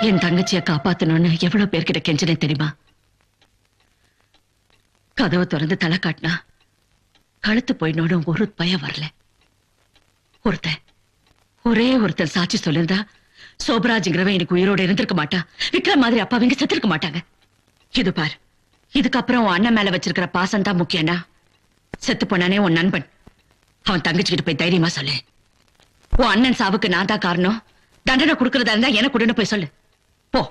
என் தங்கச்சியை காப்பாத்தணும்னு எவ்வளவு பேர்கிட்ட கெஞ்சனே தெரியுமா? கதவை திறந்து தலை காட்டினா கழுத்து போயினோட ஒரு பயம் வரல. ஒரே ஒருத்தர் சாட்சி சொல்லிருந்தா சோபராஜ்ங்கிறவன் எனக்கு உயிரோடு இருந்திருக்க மாட்டா. விக்ரம் மாதிரி அப்பாவிங்க செத்துருக்க மாட்டாங்க. இது பார், இதுக்கப்புறம் உன் அண்ணன் மேல வச்சிருக்கிற பாசம் தான் முக்கியம்னா செத்து போனானே உன் நண்பன், அவன் தங்கச்சிக்கிட்டு போய் தைரியமா சொல்லு. உன் அண்ணன் சாவுக்கு நான் தான் காரணம், தண்டனை கொடுக்கறதா இருந்தா எனக்கு உடனே போய் சொல்லு. போ.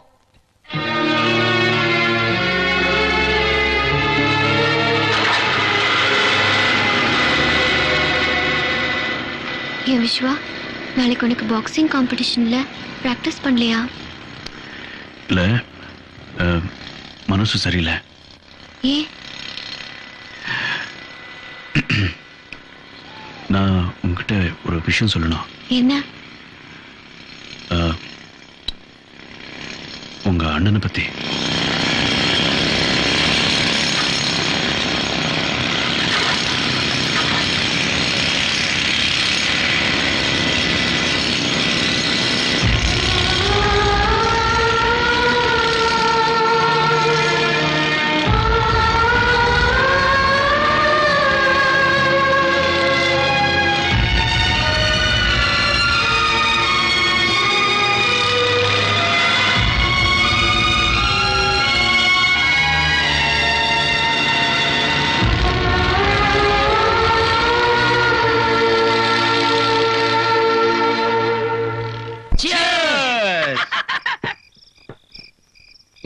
ஏன் விஸ்வா, நாளைக்கு உனக்கு பாக்ஸிங் காம்படிஷன்ல பிராக்டிஸ் பண்ணலையா? இல்ல, மனசு சரியில்லை. ஏ? நான் உங்ககிட்ட ஒரு விஷயம் சொல்லணும். என்ன? உங்க அண்ணனை பத்தி.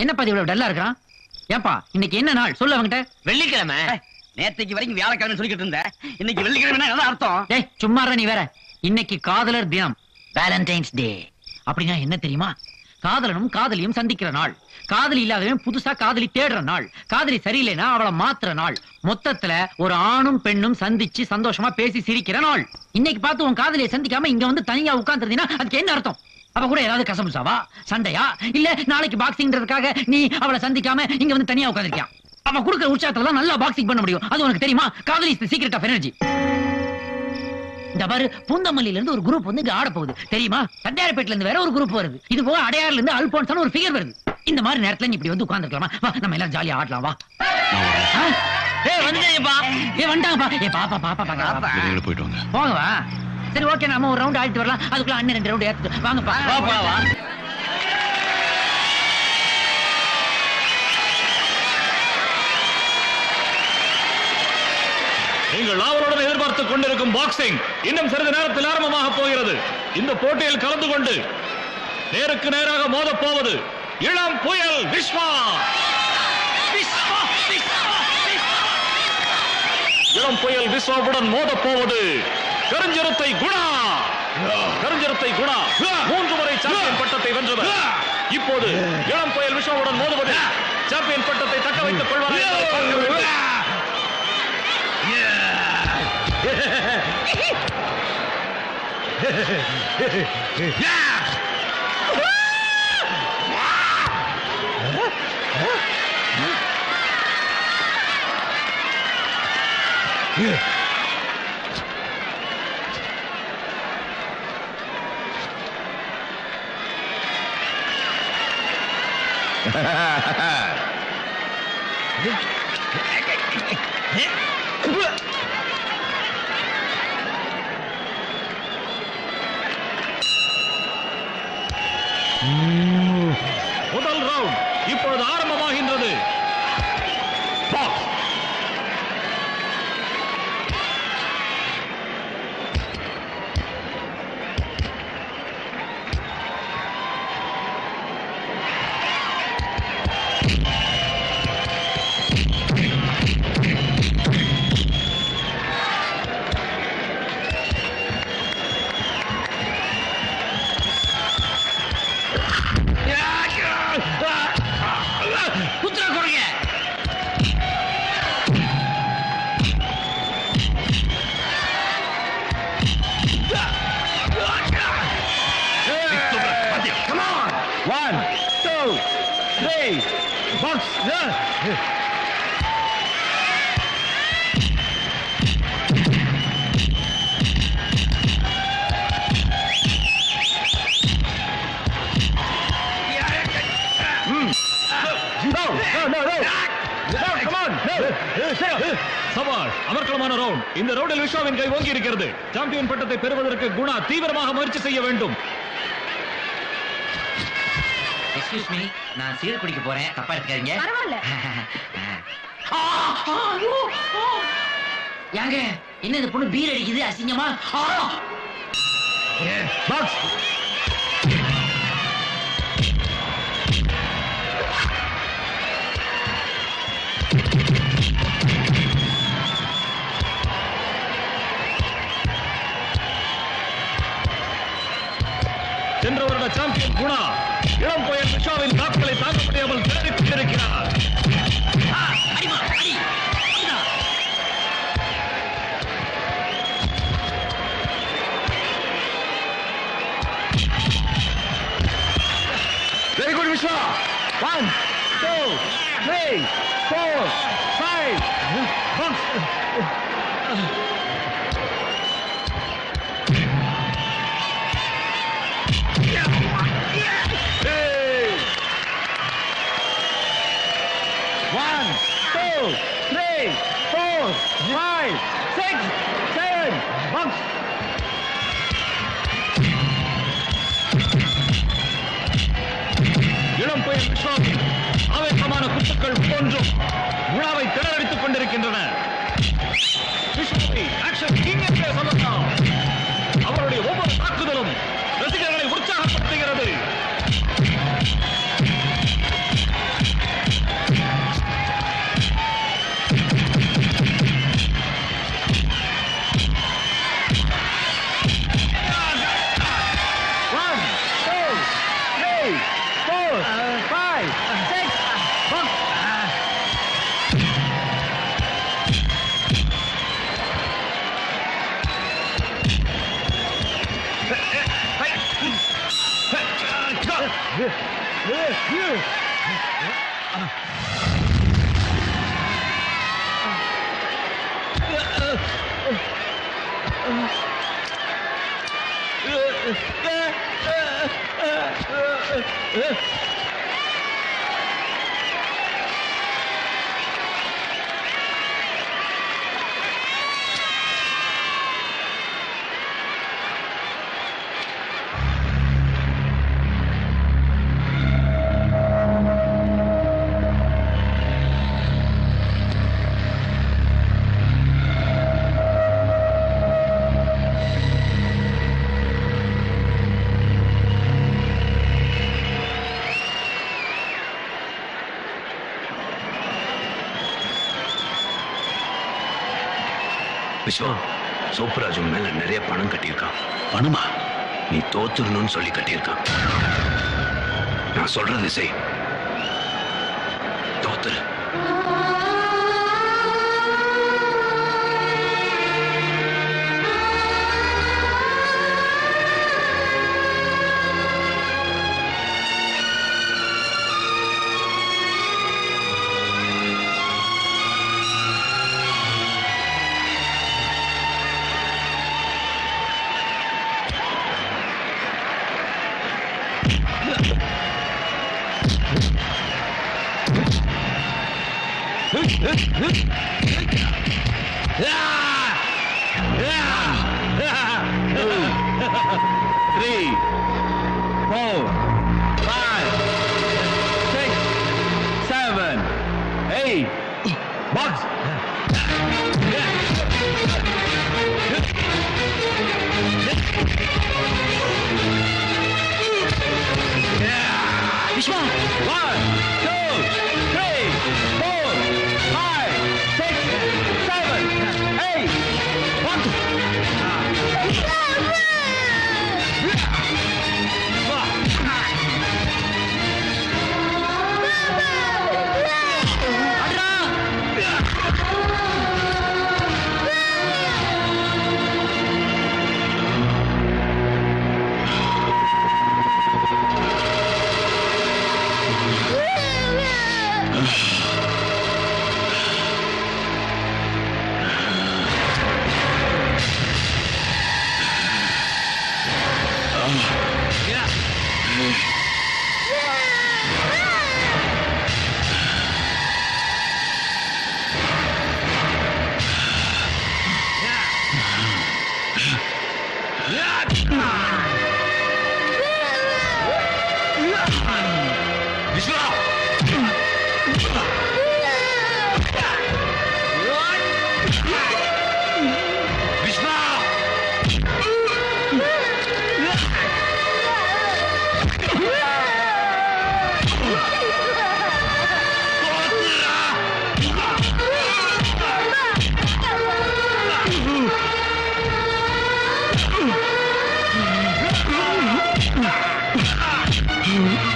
என்னப்பா இவ்வளவு டல்லா இருக்கான்? ஏப்பா இன்னைக்கு என்ன நாள் சொல்ல அவங்கிட்ட? வெள்ளிக்கிழமை. நேற்றுக்கு வரைக்கும் வியாழக்கிழமை சொல்லிக்கிட்டு இருந்த, இன்னைக்கு வெள்ளிக்கிழமை என்ன அர்த்தம்? டேய் சும்மா நீ வேற. இன்னைக்கு காதலர் தினம், வேலண்டைன்ஸ் டே. அப்படின்னா என்ன தெரியுமா? காதலனும் காதலியும் சந்திக்கிற நாள், காதலி இல்லாதவன் புதுசா காதலி தேடுற நாள், காதலி சரியில்லைன்னா அவளை மாத்துற நாள், மொத்தத்துல ஒரு ஆணும் பெண்ணும் சந்திச்சு சந்தோஷமா பேசி சிரிக்கிற நாள். இன்னைக்கு பார்த்து உன் காதலியை சந்திக்காம இங்க வந்து தனியா உட்கார்ந்துருந்தீங்கன்னா அதுக்கு என்ன அர்த்தம்? அவ கூட ஏதாவது கசமுசாவா, சண்டையா, இல்ல நாளைக்கு பாக்ஸிங்ன்றதுக்காக நீ அவளை சந்திக்காம இங்க வந்து தனியா உட்கார்ந்திருக்கியா? அவ கொடுக்குற உற்சாகத்துல தான் நல்லா பாக்ஸிங் பண்ண முடியும். அது உனக்கு தெரியுமா? காதலி is the secret of energy. இந்த பாரு, பூந்தமல்லியில இருந்து ஒரு குரூப் வந்து இங்க ஆட போகுது தெரியுமா? தண்டையார்பேட்ல இருந்து வேற ஒரு குரூப் வருது. இது போக அடையாறுல இருந்து அல்போன்ஸ் ஒரு ஃபிகர் வருது. இந்த மாதிரி நேரத்துல நீ இப்படி வந்து உட்கார்ந்துக்கலாமா? வா, நம்ம எல்லாம் ஜாலியா ஆடலாம். வா. வந்துப்பா. வந்துட்டாங்கப்பா. பாப்பா பாப்பா பாப்பா போயிட்டு வாங்க. போங்க. வா. சரி, ஓகே, நம்ம ஒரு ரவுண்ட் ஆடிட்டு வரலாம். அதுக்குள்ள அண்ணன் 2 ரவுண்ட் ஏத்து. வாங்கப்பா. வா. நீங்கள் ஆவலுடன் எதிர்பார்த்துக் கொண்டிருக்கும் பாக்ஸிங் இன்னும் சிறிது நேரத்தில் ஆரம்பமாக போகிறது. இந்த போட்டியில் கலந்து கொண்டு நேருக்கு நேராக மோதப் போவது இளம் புயல் விஸ்வா. இளம் புயல் விஸ்வாவுடன் மோதப் போவது கருஞ்சிறுத்தை குணா. 3 முறை சாம்பியன் பட்டத்தை வென்றவர். இப்போது இளம் புயல் விஸ்வாவுடன் மோதுவது சாம்பியன் பட்டத்தை தக்க வைத்துக் கொள்வார் என்பதை பார்க்க வேண்டும். முதல் ரவுண்ட் இப்பொழுது ஆரம்பமாகின்றது. சவால் அமர்க்கலமான ரவுண்ட். இந்த ரவுண்டில் விஸ்வாவின் கை ஓங்கி இருக்கிறது. சாம்பியன் பட்டத்தை பெறுவதற்கு குணா தீவிரமாக முயற்சி செய்ய வேண்டும். எக்ஸ்கியூஸ் மீ, நான் சீர் குடிக்க போறேன், தப்பா எடுத்துக்காதீங்க. பரவாயில்ல. யாங்க என்ன இந்த பொண்ணு பீர் அடிக்குது அசிங்கமா? பாக்ஸ் சென்ற வருட சாம்பியன் குணா இளம் புயல் விஸ்வாவின் தாக்குதலை தாக்க முடியாமல் திணறிக் கொண்டிருக்கிறார். Very good, Vishwa. 1, 2, 3, 4, 5. Hey. 1, 2, 3, 4, 5, 6, 7. Box. இளம் புயல் விஸ்வாவின் ஆவேசமான குத்துக்கள் ஒவ்வொன்றும் விழாவை திணறடித்துக் கொண்டிருக்கின்றன. விஸ்வாவை ஆக்ஷன் கிங் என்றே சொல்லலாம். அவருடைய ஒவ்வொரு தாக்குதலும் ரசிகர்களை உற்சாகப்படுத்துகிறது. விஸ்வா, சோப்ராஜ் மேல நிறைய பணம் கட்டியிருக்கான். பணமா? நீ தோத்துடணும்னு சொல்லி கட்டியிருக்கான். நான் சொல்றது செய். தோத்துரு. Three, 4, 5, 6, 7, 8. Box. Vishwa 1, 2, 3, 4, 5, 6, 7, 8. Box. Yeah. ம்